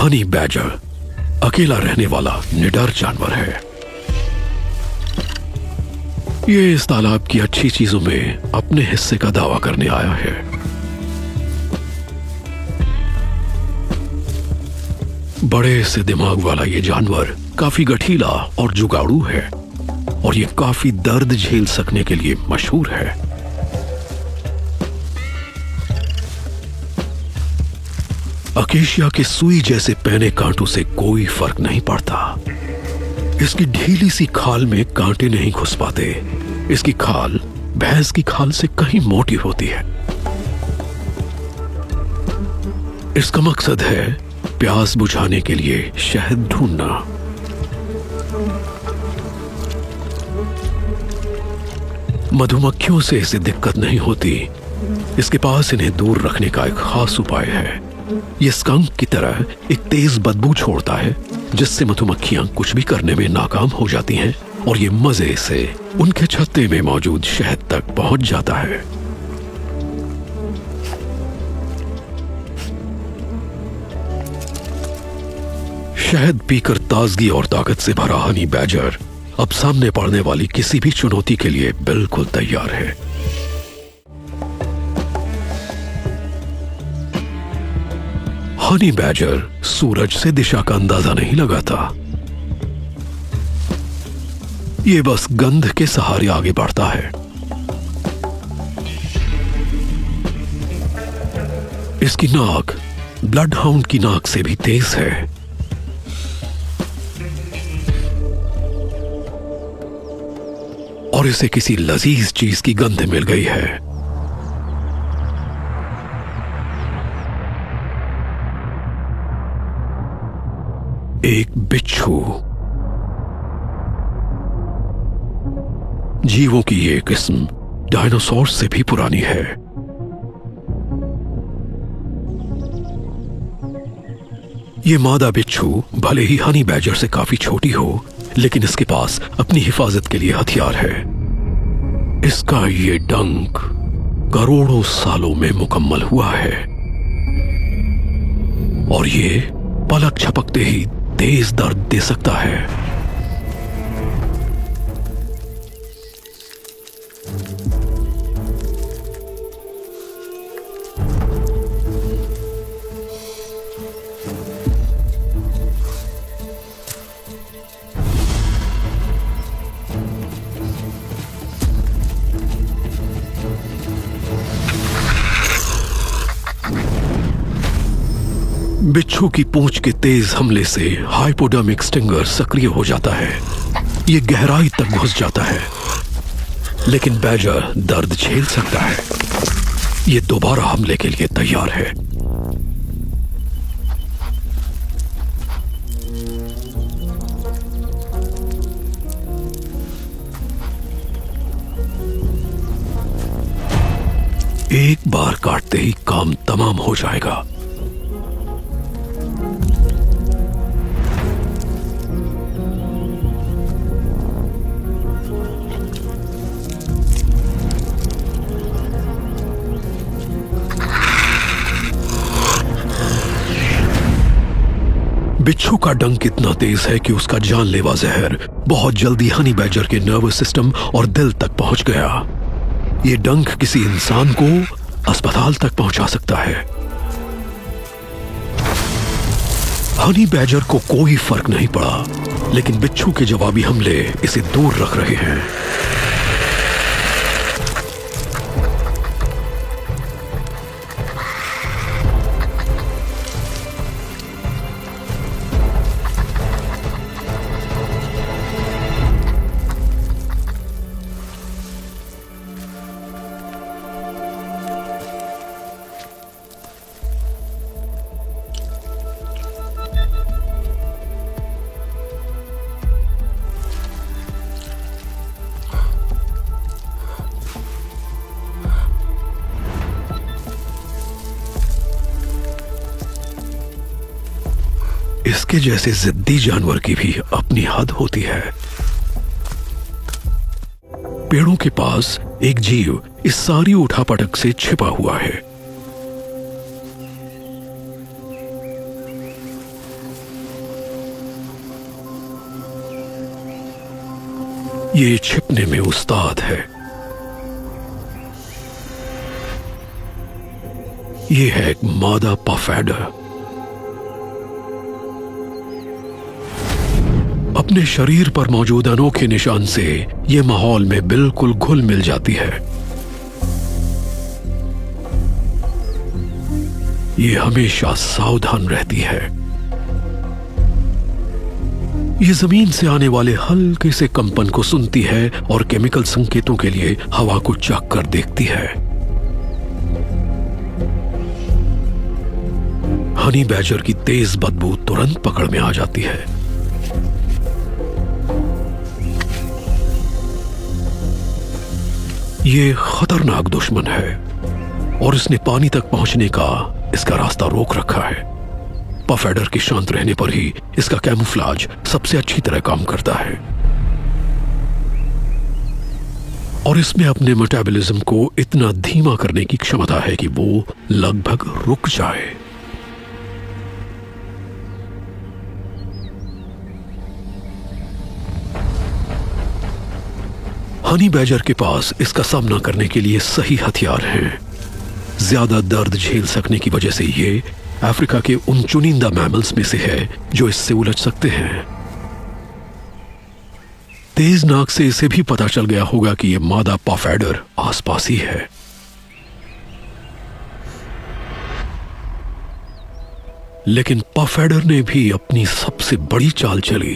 Honey badger अकेला रहने वाला निडर जानवर है। ये इस तालाब की अच्छी चीजों में अपने हिस्से का दावा करने आया है। बड़े से दिमाग वाला ये जानवर काफी गठीला और जुगाड़ू है और ये काफी दर्द झेल सकने के लिए मशहूर है। अकेशिया के सुई जैसे पैने कांटों से कोई फर्क नहीं पड़ता। इसकी ढीली सी खाल में कांटे नहीं घुस पाते। इसकी खाल भैंस की खाल से कहीं मोटी होती है। इसका मकसद है प्यास बुझाने के लिए शहद ढूंढना। मधुमक्खियों से इसे दिक्कत नहीं होती। इसके पास इन्हें दूर रखने का एक खास उपाय है। ये स्कंक की तरह एक तेज बदबू छोड़ता है जिससे मधुमक्खियां कुछ भी करने में नाकाम हो जाती हैं और ये मजे से उनके छत्ते में मौजूद शहद तक पहुंच जाता है। शहद पीकर ताजगी और ताकत से भरा हनी बैजर अब सामने पड़ने वाली किसी भी चुनौती के लिए बिल्कुल तैयार है। हनी बैजर सूरज से दिशा का अंदाजा नहीं लगाता। ये बस गंध के सहारे आगे बढ़ता है। इसकी नाक ब्लड हाउंड की नाक से भी तेज है। और इसे किसी लजीज चीज की गंध मिल गई है। एक बिच्छू। जीवों की ये किस्म डायनासोर से भी पुरानी है। ये मादा बिच्छू भले ही हनी बैजर से काफी छोटी हो, लेकिन इसके पास अपनी हिफाजत के लिए हथियार है। इसका ये डंक करोड़ों सालों में मुकम्मल हुआ है और ये पलक झपकते ही तेज दर्द दे सकता है। बिच्छू की पूंछ के तेज हमले से हाइपोडर्मिक स्टिंगर सक्रिय हो जाता है। ये गहराई तक घुस जाता है, लेकिन बैजर दर्द झेल सकता है। ये दोबारा हमले के लिए तैयार है। एक बार काटते ही काम तमाम हो जाएगा। बिच्छू का डंक इतना तेज है कि उसका जानलेवा जहर बहुत जल्दी हनी बैजर के नर्वस सिस्टम और दिल तक पहुंच गया। ये डंक किसी इंसान को अस्पताल तक पहुंचा सकता है। हनी बैजर को कोई फर्क नहीं पड़ा, लेकिन बिच्छू के जवाबी हमले इसे दूर रख रहे हैं। इसके जैसे जिद्दी जानवर की भी अपनी हद होती है। पेड़ों के पास एक जीव इस सारी उठापटक से छिपा हुआ है। ये छिपने में उस्ताद है। ये है एक मादा पफैडर। अपने शरीर पर मौजूद अनोखे निशान से ये माहौल में बिल्कुल घुल मिल जाती है। ये हमेशा सावधान रहती है। ये जमीन से आने वाले हल्के से कंपन को सुनती है और केमिकल संकेतों के लिए हवा को चाक कर देखती है। हनी बैजर की तेज बदबू तुरंत पकड़ में आ जाती है। ये खतरनाक दुश्मन है और इसने पानी तक पहुंचने का इसका रास्ता रोक रखा है। पफैडर के शांत रहने पर ही इसका कैमोफ्लाज सबसे अच्छी तरह काम करता है और इसमें अपने मेटाबॉलिज्म को इतना धीमा करने की क्षमता है कि वो लगभग रुक जाए। हनी बैजर के पास इसका सामना करने के लिए सही हथियार हैं। ज्यादा दर्द झेल सकने की वजह से ये अफ्रीका के उन चुनिंदा मैमल्स में से है जो इससे उलझ सकते हैं। तेज नाक से इसे भी पता चल गया होगा कि यह मादा पफैडर आसपास ही है। लेकिन पफैडर ने भी अपनी सबसे बड़ी चाल चली।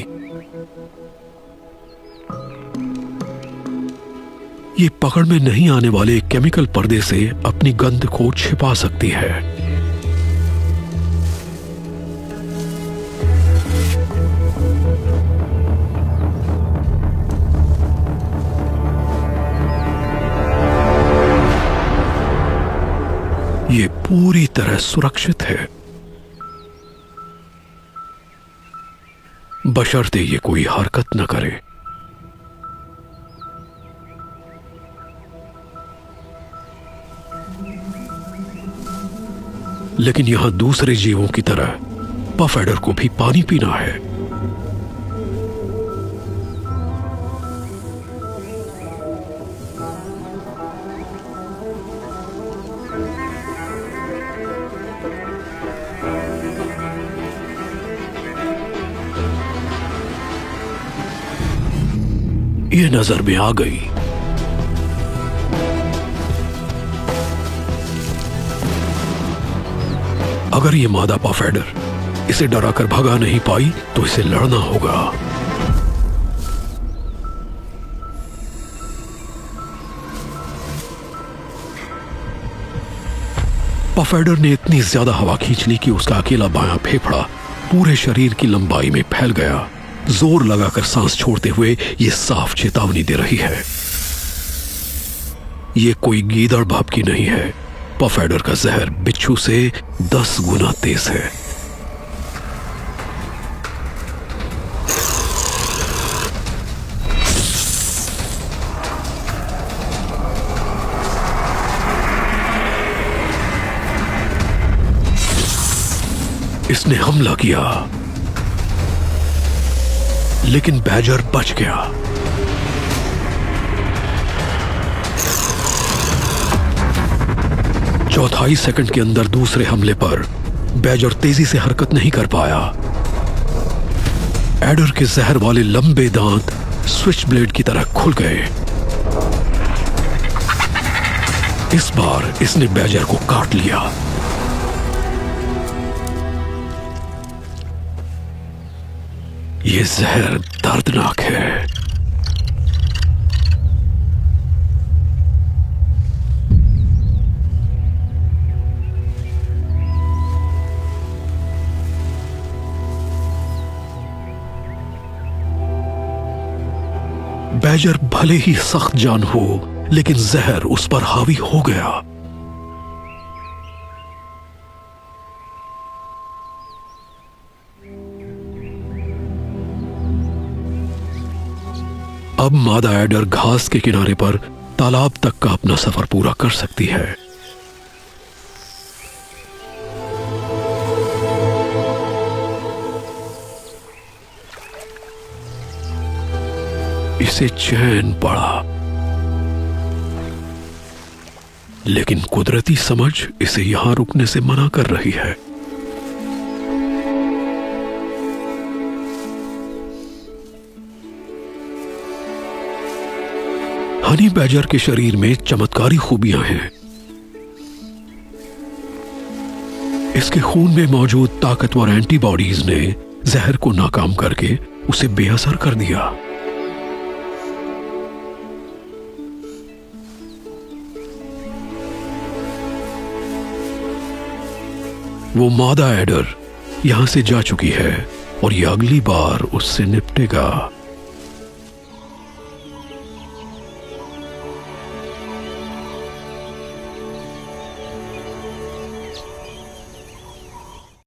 ये पकड़ में नहीं आने वाले केमिकल पर्दे से अपनी गंध को छिपा सकती है। ये पूरी तरह सुरक्षित है, बशर्ते ये कोई हरकत न करे। लेकिन यहां दूसरे जीवों की तरह पफैडर को भी पानी पीना है। ये नजर में आ गई। अगर ये मादा पफैडर इसे डराकर भगा नहीं पाई तो इसे लड़ना होगा। पफैडर ने इतनी ज्यादा हवा खींच ली कि उसका अकेला बायां फेफड़ा पूरे शरीर की लंबाई में फैल गया। जोर लगाकर सांस छोड़ते हुए यह साफ चेतावनी दे रही है। यह कोई गीदड़ भाप की नहीं है। पफैडर का जहर बिच्छू से 10 गुना तेज है। इसने हमला किया, लेकिन बैजर बच गया। चौथाई सेकंड के अंदर दूसरे हमले पर बैजर तेजी से हरकत नहीं कर पाया। एडर के जहर वाले लंबे दांत स्विच ब्लेड की तरह खुल गए। इस बार इसने बैजर को काट लिया। यह जहर दर्दनाक है। बैजर भले ही सख्त जान हो, लेकिन जहर उस पर हावी हो गया। अब मादा एडर घास के किनारे पर तालाब तक का अपना सफर पूरा कर सकती है। इसे चैन पड़ा, लेकिन कुदरती समझ इसे यहां रुकने से मना कर रही है। हनी बैजर के शरीर में चमत्कारी खूबियां हैं। इसके खून में मौजूद ताकतवर एंटीबॉडीज ने जहर को नाकाम करके उसे बेअसर कर दिया। वो मादा एडर यहां से जा चुकी है और ये अगली बार उससे निपटेगा।